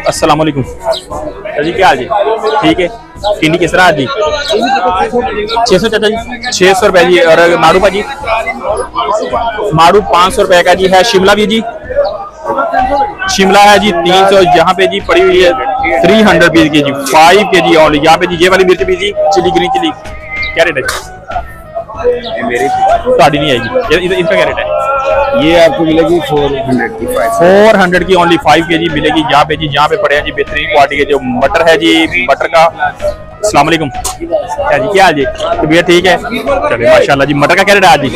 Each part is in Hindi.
अस्सलाम वालेकुम जी, क्या हाल जी? ठीक है। टिंडी किस तरह जी? 600 चाचा जी, 600 रुपए जी। और माड़ू भाजी? माड़ू 500 रुपए का जी है। शिमला भी जी, शिमला है जी 300। यहाँ पे जी पड़ी हुई है 300 रुपीज की जी, 5 kg ओनली। यहाँ पे जी ये वाली मिर्च भी जी, चिली ग्रीन चिली क्या रेट है? मेरी साड़ी नहीं आएगी, इसका क्या रेट है? ये आपको मिलेगी 400 की, 400 की ओनली 5 kg मिलेगी। यहाँ पे जी, यहाँ पे पड़े हैं जी बेहतरीन क्वालिटी के जो मटर है जी, मटर का। अस्सलाम वालेकुम, क्या जी, क्या हाल जी? भैया ठीक है, चलिए माशाल्लाह जी। मटर का क्या रेट है आज जी?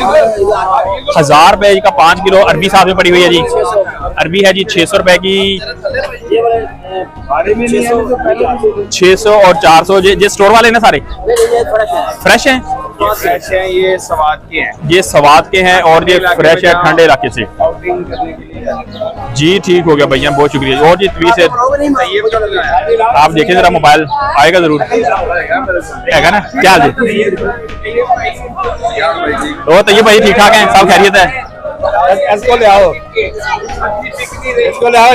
1000 रुपए का 5 किलो। अरबी साथ में पड़ी हुई है जी, अरबी है जी 600 रुपए की। 600 और 400 ये स्टोर वाले ना सारे फ्रेश हैं? फ्रेश है, ये स्वाद के हैं, ये स्वाद के हैं और ये फ्रेश है ठंडे इलाके से जी। ठीक हो गया भैया, बहुत शुक्रिया। और जी ट्वीट से आप देखें जरा, मोबाइल आएगा जरूर, है ना? क्या जी? तो ये भाई ठीक ठाक है, सब खैरियत है? इसको ले आओ, इसको ले आओ,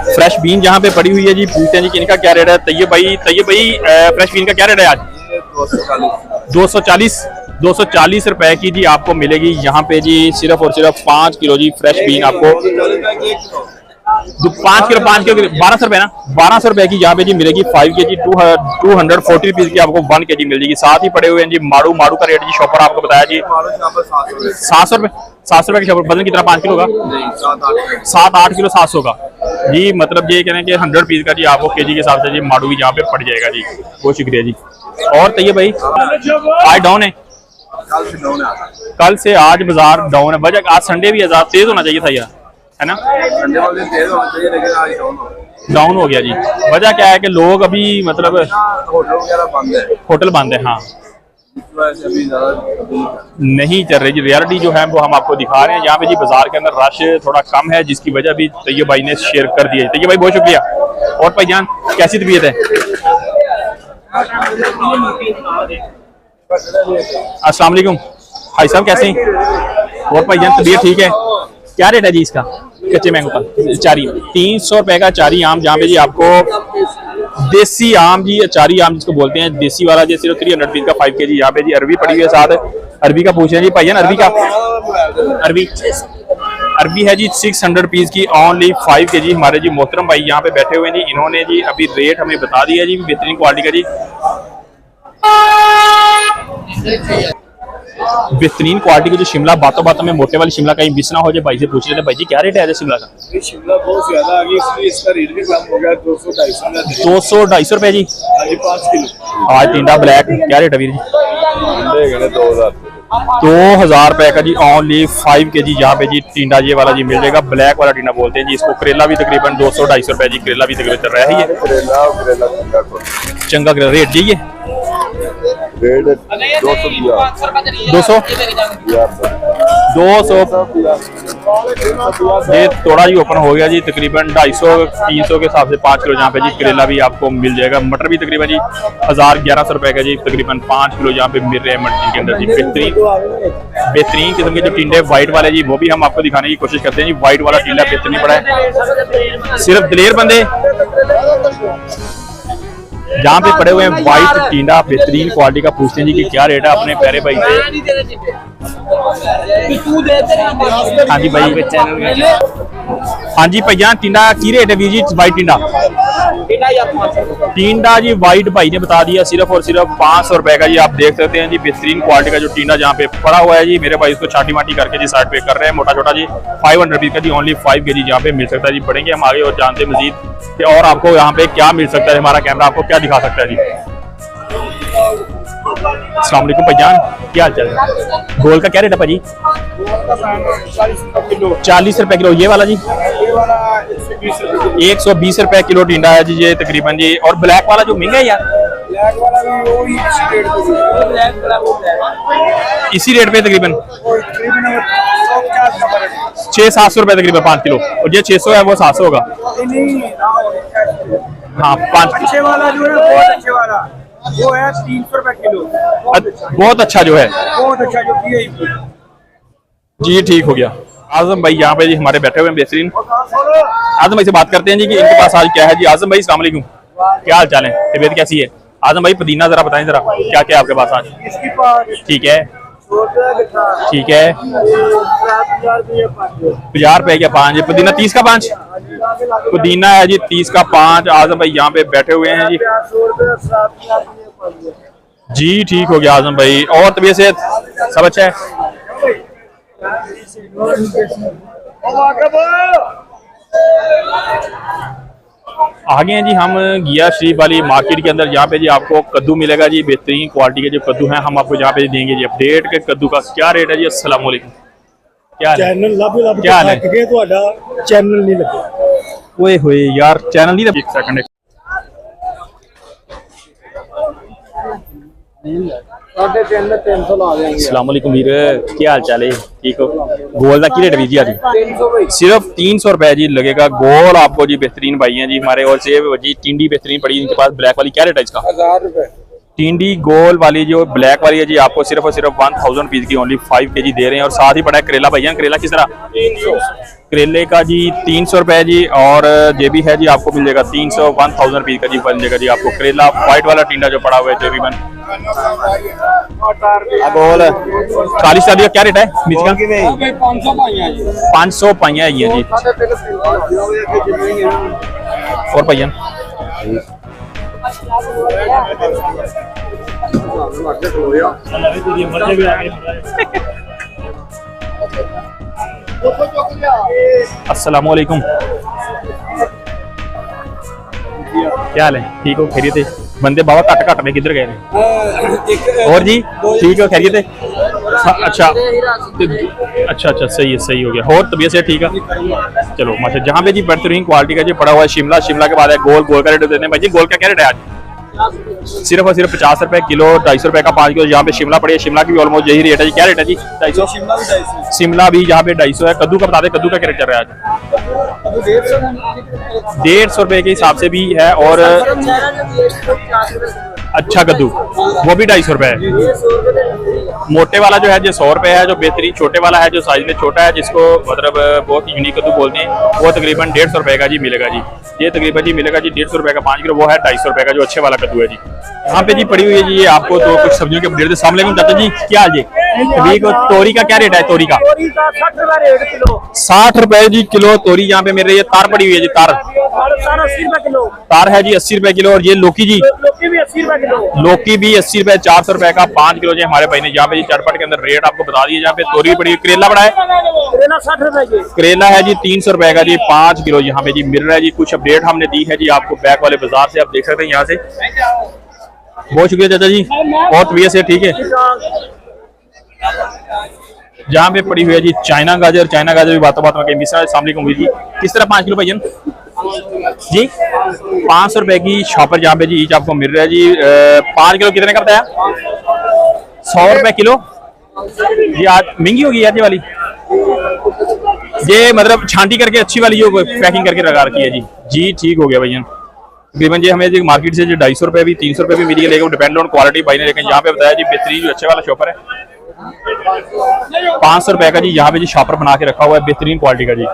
फ्रेश बीन जहाँ पे पड़ी हुई है जी, पूछते हैं जी कि इनका क्या रेट है। तैयब भाई फ्रेश बीन का क्या रेट है आज? 240 रुपए की जी आपको मिलेगी यहाँ पे जी, सिर्फ और सिर्फ 5 किलो जी फ्रेश बीन आपको। 5 किलो 1200 रुपए ना, 1200 रुपए की यहाँ पे जी मिलेगी 5 kg 240 रुपीज की आपको 1 kg मिल जाएगी। साथ ही पड़े हुए हैं जी माड़ू, माड़ू का रेट जी शॉपर आपको बताया जी 700 रुपए, 700 रुपए का शॉपर। वजन कितना 5 किलो का? 7-8 किलो 700 का जी। मतलब ये कह रहे हैं कि 100 रुपीज का जी आपको केजी के हिसाब से जी माड़ू भी यहाँ पे पड़ जाएगा जी। बहुत शुक्रिया जी। और तैयब भाई आज डाउन है? कल से आज बाजार डाउन है। वजह आज संडे भी आजाद तेज होना चाहिए था यार, है ना? डाउन हो गया जी। वजह क्या है कि लोग अभी मतलब होटल बंद है, हाँ नहीं चल रही जी। रियलिटी जो है वो हम आपको दिखा रहे हैं। यहाँ पे जी बाजार के अंदर रश थोड़ा कम है, जिसकी वजह भी तैयब भाई ने शेयर कर दिया। तैयब भाई बहुत शुक्रिया। और भाईजान कैसी तबीयत है? अस्सलाम वालेकुम भाई साहब, कैसे हैं? और भाईजान तबीयत ठीक है? क्या रेट है जी इसका कच्चे मैंगो का? चारी 300 रुपए का चारी आम, जहाँ पे जी आपको देसी आम जी, चारी आम जिसको बोलते हैं देसी वाला जी, सिर्फ 300 रुपीज का 5 kg। यहाँ पे जी अरबी पड़ी हुई है साथ। अरबी का पूछ रहे हैं जी भाईजान, अरबी का अरबी है जी 600 रुपीज की ओनली 5 kg। हमारे जी मोहतरम भाई यहाँ पे बैठे हुए हैं जी, इन्होंने जी अभी रेट हमें बता दिया जी, बेहतरीन क्वालिटी का जी, बेहतरीन क्वालिटी की जो शिमला। बातों बातों में मोटे वाली शिमला कहीं मिस ना हो जाए, भाई से पूछ रहे थे भाई जी क्या रेट है शिमला का? शिमला बहुत ज्यादा आ गई, इसलिए इसका रेट भी कम हो गया, 200-250 रुपए जी 5 किलो। आज टिंडा ब्लैक क्या रेट है वीर जी? 2000 रुपए का जी ओनली 5 kg। यहाँ पे जी टिंडा ये वाला जी मिल जाएगा, ब्लैक वाला टिंडा बोलते हैं जी इसको। करेला भी तकरीबन 200-250 रुपए जी, करेला भी तकरीबन चल रहा है। चंगा करेला रेट जी, ये 200 ये थोड़ा जी ओपन हो गया जी, तकरीबन 250-300 के हिसाब से 5 किलो यहाँ पे जी करेला भी आपको मिल जाएगा। मटर भी तकरीबन जी 1000-1100 रुपए का जी, तकरीबन 5 किलो यहाँ पे मिल रहे हैं मटर के अंदर जी। बेहतरीन किस्म के जो टिंडे व्हाइट वाले जी, वो भी हम आपको दिखाने की कोशिश करते हैं जी। व्हाइट वाला टिंडा बेहतरीन पड़ा है, सिर्फ दलेर बंदे जहाँ पे पड़े हुए हैं व्हाइट टिंडा बेहतरीन क्वालिटी का। पूछते हैं जी कि क्या रेट है अपने प्यारे भाई से। हाँ जी भाई, हाँ जी भैया टिंडा की रेट है वीर जी? व्हाइट टिंडा जी व्हाइट भाई ने बता दिया सिर्फ और सिर्फ 500 रुपए का जी। आप देख सकते हैं जी बेहतरीन क्वालिटी का जो टिंडा जहाँ पे पड़ा हुआ है जी। मेरे भाई इसको छाटी माटी करके जी साइड पे कर रहे हैं, मोटा छोटा जी 500 रुपीज का जी ओनली 5 kg यहाँ पे मिल सकता है जी। बढ़ेंगे हम आगे और जानते हैं मजीद कि और आपको यहाँ पे क्या मिल सकता है। हमारा कैमरा आपको क्या दिखा सकता है जी। अस्सलाम वालेकुम भाईजान, क्या हाल चाल है? गोल का क्या रेट है भाजी? 40 रुपए किलो। ये वाला जी 120 रुपए किलो टिंडा है जी ये तकरीबन जी। और ब्लैक वाला जो महंगा है यार, ब्लैक वाला भी इसी रेट पे तकरीबन 600-700 रुपए तकरीबन 5 किलो। और ये 600 है वो 700 होगा। हाँ 5 वाला जो है बहुत अच्छे वाला वो है 300 रुपए किलो। बहुत अच्छा जो है, बहुत अच्छा जो जी ठीक हो गया। आजम भाई यहाँ पे जी हमारे बैठे हुए हैं बेहतरीन। आजम भाई से बात करते हैं जी कि इनके पास आज क्या है जी। आजम भाई अस्सलाम वालेकुम, क्या हाल चाल है, तबीयत कैसी है? आजम भाई पुदीना जरा बताएं जरा क्या क्या आपके पास आज। ठीक है ठीक है, 50 रुपए का 5 पुदीना, 30 का 5 पुदीना है जी, 30 का 5। आजम भाई यहाँ पे बैठे हुए हैं जी। जी ठीक हो गया आजम भाई, और तबीयत से सब अच्छा है? आगे हैं जी हम गिया शरीफ वाली मार्केट के अंदर, जहाँ पे जी आपको कद्दू मिलेगा जी, बेहतरीन क्वालिटी के जो कद्दू हैं हम आपको जहाँ पे देंगे जी अपडेट के कद्दू का क्या रेट है जी। अस्सलाम वालेकुम, क्या हाल है? चैनल लब लब क्या हाल है? के ਤੁਹਾਡਾ चैनल नहीं लगे। ओए होए यार चैनल नहीं लगे, एक सेकंड। साढ़े 300 ला देंगे। अस्सलाम वालेकुम वीर, क्या हाल चाल है, ठीक हो? गोल का की रेट भी जी आज? 300 भाई, सिर्फ 300 रुपए जी लगेगा गोल आपको जी। बेहतरीन भाई हैं जी हमारे। और सेब जी टिंडी बेहतरीन पड़ी इनके पास, ब्लैक वाली क्या रेट है इसका? 1000 रुपए। टिंडी गोल वाली जो ब्लैक वाली है जी आपको सिर्फ और सिर्फ 1000 रुपीज की ओनली 5 kg दे रहे हैं। और साथ ही पड़ा है करेला भैया, करेला किस तरह? 300। करेले का जी 300 रुपए जी। और ये भी है जी आपको मिल जाएगा 300, 1000 रुपीज का जी बन जाएगा जी आपको करेला। व्हाइट वाला टिंडा जो पड़ा हुआ है तकरीबन बोल 40 का क्या रेट है मिर्च का? 500 पाइया जी, 500 पाइया है ये जी। और भैया अस्सलाम वालेकुम, क्या हाल है, ठीक हो, खैरियत है? बंदे बाबा कट कट में किधर गए हैं? और जी ठीक हो, खैरियत है? अच्छा अच्छा सही हो गया। और तबीयत से ठीक है? चलो माशा। जहाँ पे जी बेहतरीन क्वालिटी का जी पड़ा हुआ है शिमला, शिमला के बाद है गोल का रेट देते हैं भाई जी। गोल का क्या रेट है आज? सिर्फ और सिर्फ 50 रुपए किलो, 250 रुपए का 5 किलो। यहाँ पे शिमला पड़ी है, शिमला की भी ऑलमोस्ट यही रेट है जी। क्या रेट है जी? 250। शिमला भी यहाँ पे 250 है। कद्दू का बता दे, कद्दू का क्या रेट चल रहा है आज? 150 रुपए के हिसाब से भी है। और अच्छा कद्दू वो भी 250 रुपए है। मोटे वाला जो है जो 100 रुपए है, जो बेहतरीन छोटे वाला है जो साइज में छोटा है, जिसको मतलब बहुत यूनिक कद्दू बोलते हैं, वो तकरीबन 150 रुपए का जी मिलेगा जी। ये तकरीबन जी मिलेगा जी 150 रुपए का 5 किलो, वो है 250 रुपए का जो अच्छे वाला कद्दू है जी। यहाँ पे जी पड़ी हुई है जी आपको तो कुछ सब्जियों के अपडेट। अस्सलाम वालेकुम चाचा जी, क्या हाल जी? ठीक हो? तोरी का क्या रेट है? तोरी का 60 रुपए जी किलो तोरी यहाँ पे मेरे। ये तार पड़ी हुई है जी, तार 80 रुपए किलो। तार है जी 80 रुपए किलो। और ये लौकी जी, लौकी भी 80 रुपए किलो। लौकी भी 80 रुपए, 400 रुपए का 5 किलो जी हमारे भाई ने यहाँ पे जी चटपट के अंदर रेट आपको बता दिए। यहाँ पे तोरी पड़ी हुई, करेला बड़ा है, करेला 60 रुपए की, करेला है जी 300 रुपए का जी 5 किलो यहाँ पे जी मिल रहा है जी। कुछ अपडेट हमने दी है जी आपको बैक वाले बाजार से, आप देख सकते हैं यहाँ से। बहुत शुक्रिया चाचा जी, और तबीयत से ठीक है? जहाँ पे पड़ी हुई है जी चाइना गाजर, चाइना गाजर भी बातों बातों में। अस्सलाम वालेकुम जी, किस तरह 5 किलो भैया जी? 500 रुपए की शॉपर जहाँ पे जी ईच आपको मिल रहा है जी। 5 किलो कितने का बताया? 100 रुपए किलो जी। आज महंगी होगी यार ये वाली, ये मतलब छांटी करके अच्छी वाली जो पैकिंग करके लगा रखी है जी। जी ठीक हो गया भैया। तकरीबन जी हमें जी मार्केट से जो 250 रुपए भी 300 रुपए भी मिली है, लेकिन डिपेंड ऑन क्वालिटी भाई ने। लेकिन यहाँ पे बताया जी बेहतरीन जो अच्छे वाला शॉपर है 500 रुपए का जी यहाँ पे जी शॉपर बना के रखा हुआ है बेहतरीन क्वालिटी का जी।